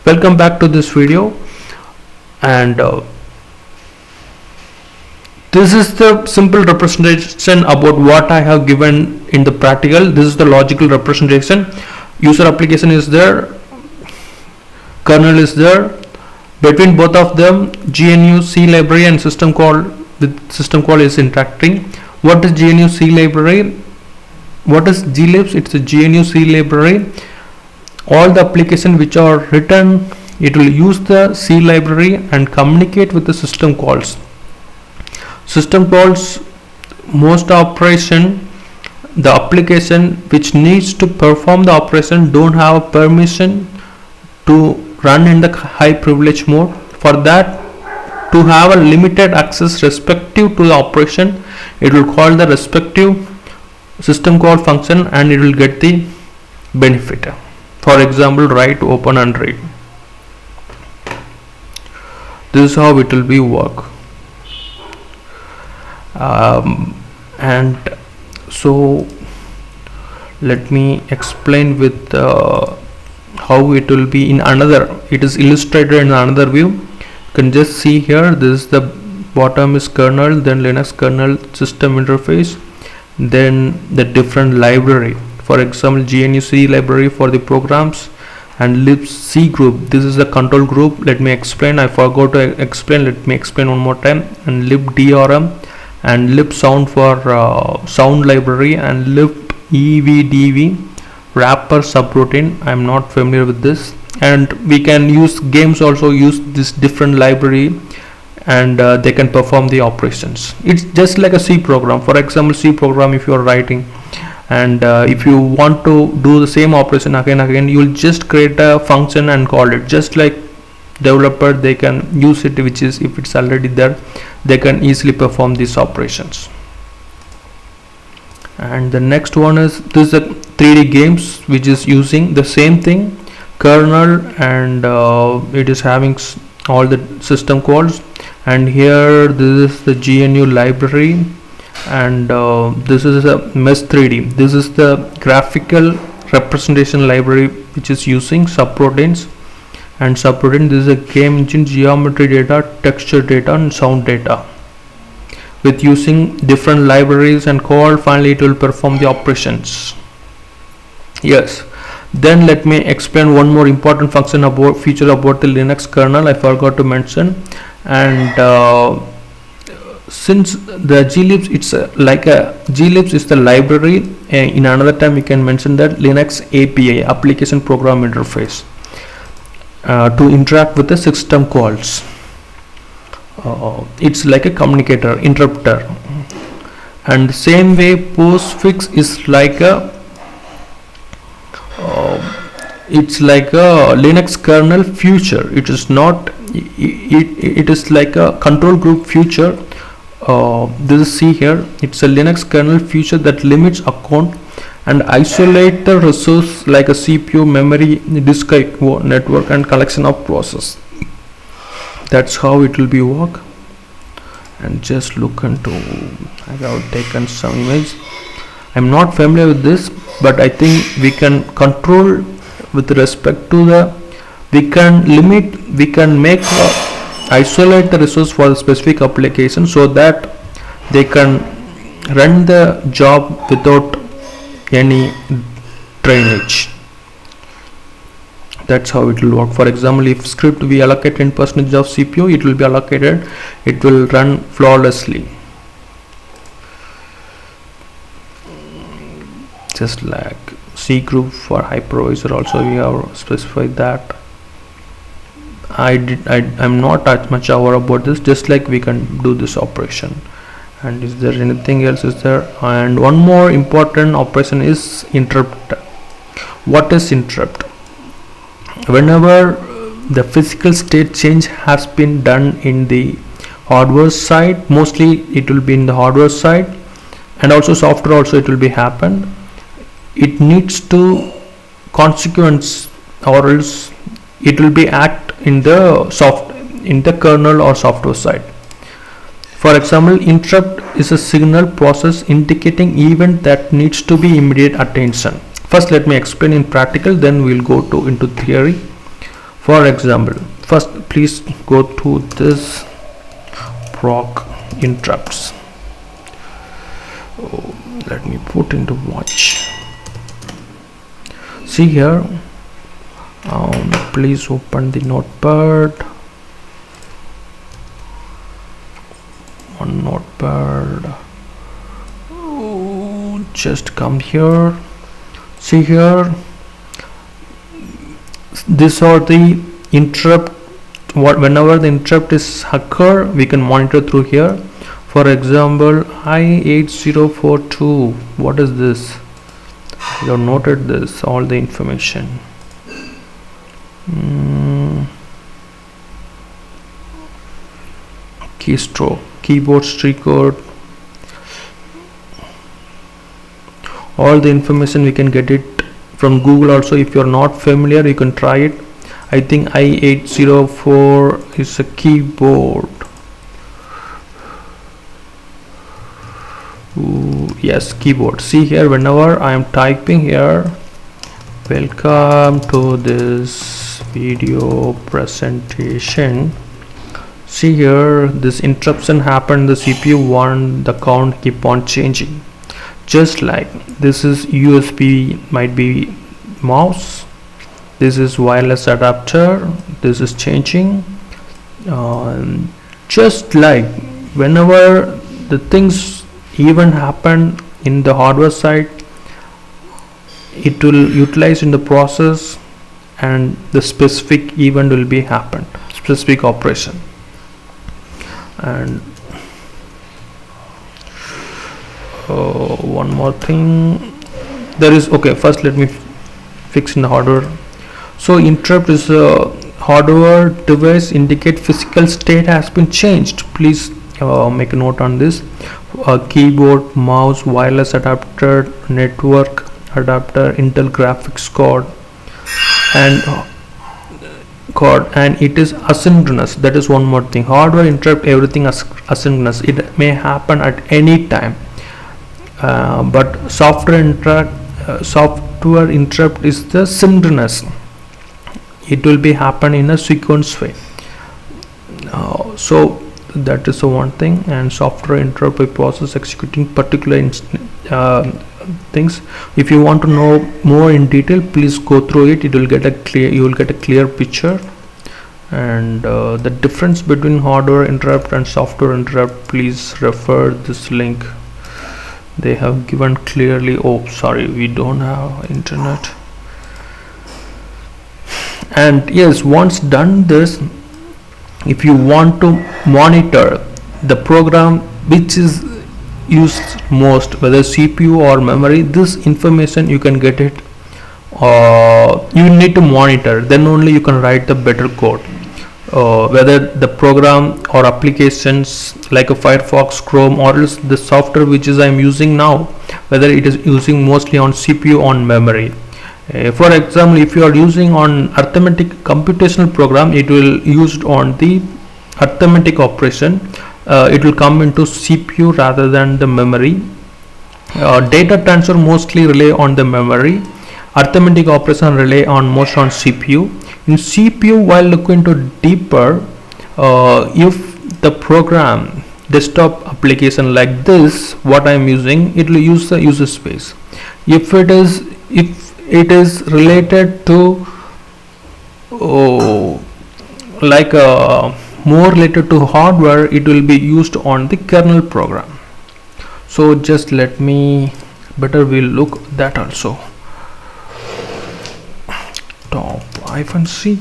Welcome back to this video, and this is the simple representation about what I have given in the practical. This is the logical representation. User application is there, kernel is there. Between both of them, GNU C library and system call is interacting. What is GNU C library? What is glibs? It's a GNU C library. All the applications which are written, it will use the C library and communicate with the system calls. System calls, most operation, the application which needs to perform the operation don't have permission to run in the high privilege mode. For that, to have a limited access respective to the operation, it will call the respective system call function and it will get the benefit. For example, write, open and read. This is how it will be work. And so let me explain with how it will be in another. It is illustrated in another view. You can just see here, this is the bottom is kernel, then Linux kernel system interface, then the different library. For example, GNU C library for the programs and libc group. This is the control group. Let me explain. I forgot to explain. Let me explain one more time. And libdrm and libsound for sound library and libevdv wrapper subroutine. I'm not familiar with this. And we can use games also use this different library and they can perform the operations. It's just like a C program. For example, C program, if you are writing and if you want to do the same operation again, you'll just create a function and call it. Just like developer, they can use it, which is if it's already there, they can easily perform these operations. And the next one is this is a 3D games, which is using the same thing, kernel, and it is having all the system calls. And here this is the GNU library, and this is a mesh 3D. This is the graphical representation library which is using subroutines. And subroutine, this is a game engine, geometry data, texture data and sound data. With using different libraries and call, finally it will perform the operations. Yes. Then let me explain one more important function about feature about the Linux kernel I forgot to mention. And since the glibs, it's like a glibs is the library. In another time we can mention that Linux API, application program interface, to interact with the system calls. It's like a communicator, interpreter. And the same way postfix is like a it's like a Linux kernel future. It is not it is like a control group future. This is see here, it's a Linux kernel feature that limits account and isolate the resource like a CPU, memory, disk network and collection of process. That's how it will be work. And just look into, I have taken some image. I'm not familiar with this, but I think we can control with respect to the, we can limit, we can make isolate the resource for the specific application so that they can run the job without any drainage. That's how it will work. For example, if script we allocate 10% of CPU, it will be allocated, it will run flawlessly. Just like C group for hypervisor also we have specified that. I'm not that much aware about this, just like we can do this operation. And is there anything else is there? And one more important operation is interrupt. What is interrupt? Whenever the physical state change has been done in the hardware side, mostly it will be in the hardware side, and also software also it will be happened. It needs to consequence, or else it will be act in the kernel or software side. For example, interrupt is a signal process indicating event that needs to be immediate attention. First let me explain in practical, then we'll go into theory. For example, first please go to this proc interrupts. Let me put into watch. See here, please open the notepad. One notepad. Just come here. See here, these are the interrupt. Whenever the interrupt is occur, we can monitor through here. For example, I8042. What is this? You have noted this, all the information. Keystroke, keyboard shortcut, all the information we can get it from Google. Also, if you are not familiar, you can try it. I think I804 is a keyboard. Yes, keyboard. See here, whenever I am typing here, welcome to this video presentation. See here, this interruption happened, the CPU one, the count keep on changing. Just like this is USB, might be mouse, this is wireless adapter, this is changing. Just like whenever the things even happen in the hardware side, it will utilize in the process, and the specific event will be happened, specific operation. And one more thing there is, okay, first let me fix in the hardware. So interrupt is a hardware device indicate physical state has been changed. Please make a note on this. Keyboard, mouse, wireless adapter, network adapter, Intel graphics card, and it is asynchronous. That is one more thing. Hardware interrupt, everything is asynchronous. It may happen at any time, but software interrupt is the synchronous. It will be happen in a sequence way. So that is the one thing. And software interrupt a process executing particular things. If you want to know more in detail, please go through it. It will get a clear, you will get a clear picture. And the difference between hardware interrupt and software interrupt, please refer this link. They have given clearly. Oh, sorry, we don't have internet. And yes, once done this, if you want to monitor the program which is used most, whether CPU or memory, this information you can get it. You need to monitor, then only you can write the better code. Whether the program or applications like a Firefox, Chrome, or else the software which is I'm using now, whether it is using mostly on CPU or memory. For example, if you are using on arithmetic computational program, it will used on the arithmetic operation. It will come into CPU rather than the memory. Data transfer mostly rely on the memory. Arithmetic operation rely on most on CPU. In CPU, while looking into deeper, if the program desktop application like this, what I am using, it will use the user space. If it is related to like more related to hardware, it will be used on the kernel program. So just let me better we'll look that also. Top -C.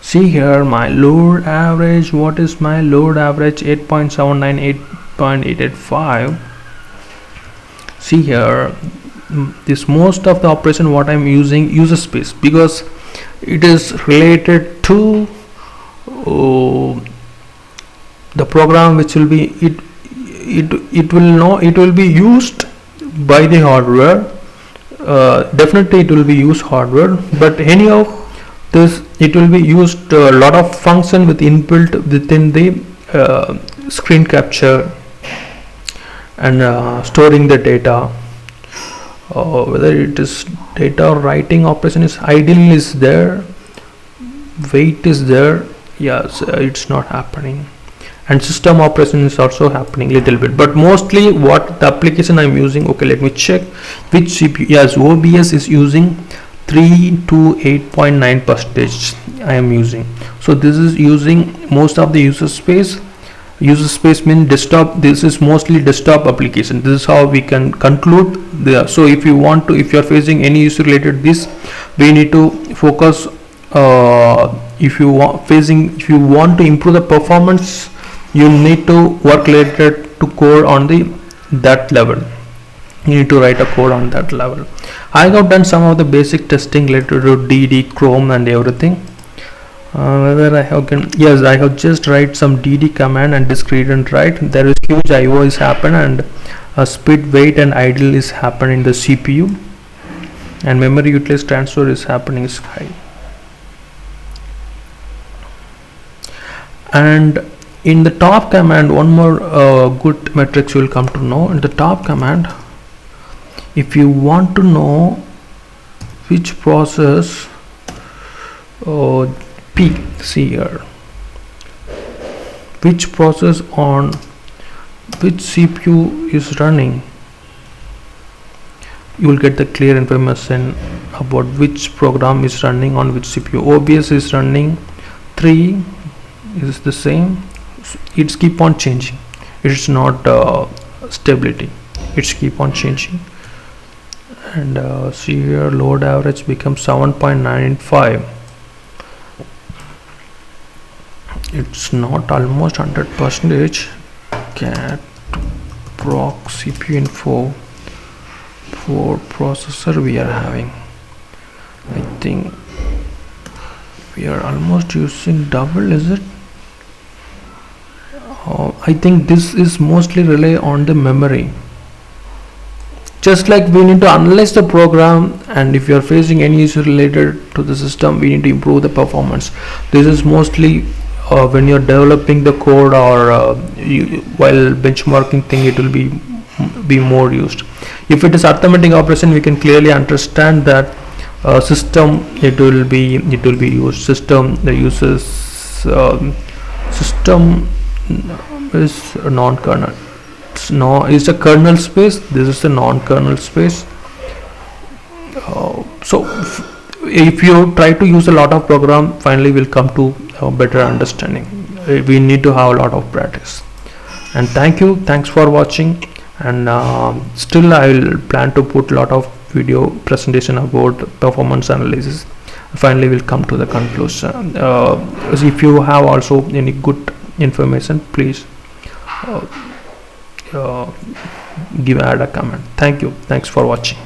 See here my load average. What is my load average? 8.79, 8.885. See here, this most of the operation what I'm using user space, because it is related to the program which will be it will be used by the hardware. Definitely it will be used hardware, but anyhow this it will be used a lot of function with inbuilt within the screen capture and storing the data. Whether it is data writing operation is idle is there, wait is there. Yes, it's not happening, and system operation is also happening little bit, but mostly what the application I'm using. Okay, let me check which CPU. Yes, OBS is using 3 to 8.9 percentage I am using. So this is using most of the user space. User space means desktop. This is mostly desktop application. This is how we can conclude there. So if you want to, if you are facing any issue related this, we need to focus. If you want to improve the performance, you need to work related to code on that level. You need to write a code on that level. I have done some of the basic testing related to DD, Chrome and everything. Whether I have yes, I have just write some DD command and discrete and write. There is huge IO is happen, and speed, wait and idle is happen in the CPU, and memory utilized transfer is happening is high. And in the top command, one more good metrics you will come to know. In the top command, if you want to know which process peak, see here, which process on which CPU is running, you will get the clear information about which program is running on which CPU. OBS is running 3 is the same. It's keep on changing. It's not stability. It's keep on changing. And see here, load average becomes 7.95. It's not almost 100%. Cat proc CPU info for processor we are having. I think we are almost using double, is it? I think this is mostly rely on the memory. Just like we need to analyze the program, and if you are facing any issue related to the system, we need to improve the performance. This is mostly when you're developing the code, or while benchmarking thing, it will be more used. If it is arithmetic operation, we can clearly understand that system it will be used. System the uses system is a non-kernel. It's a kernel space. This is a non-kernel space. So if you try to use a lot of program, finally we'll come to a better understanding. We need to have a lot of practice. And thanks for watching. And still I will plan to put a lot of video presentation about performance analysis. Finally we'll come to the conclusion. If you have also any good information, please add a comment. Thanks for watching.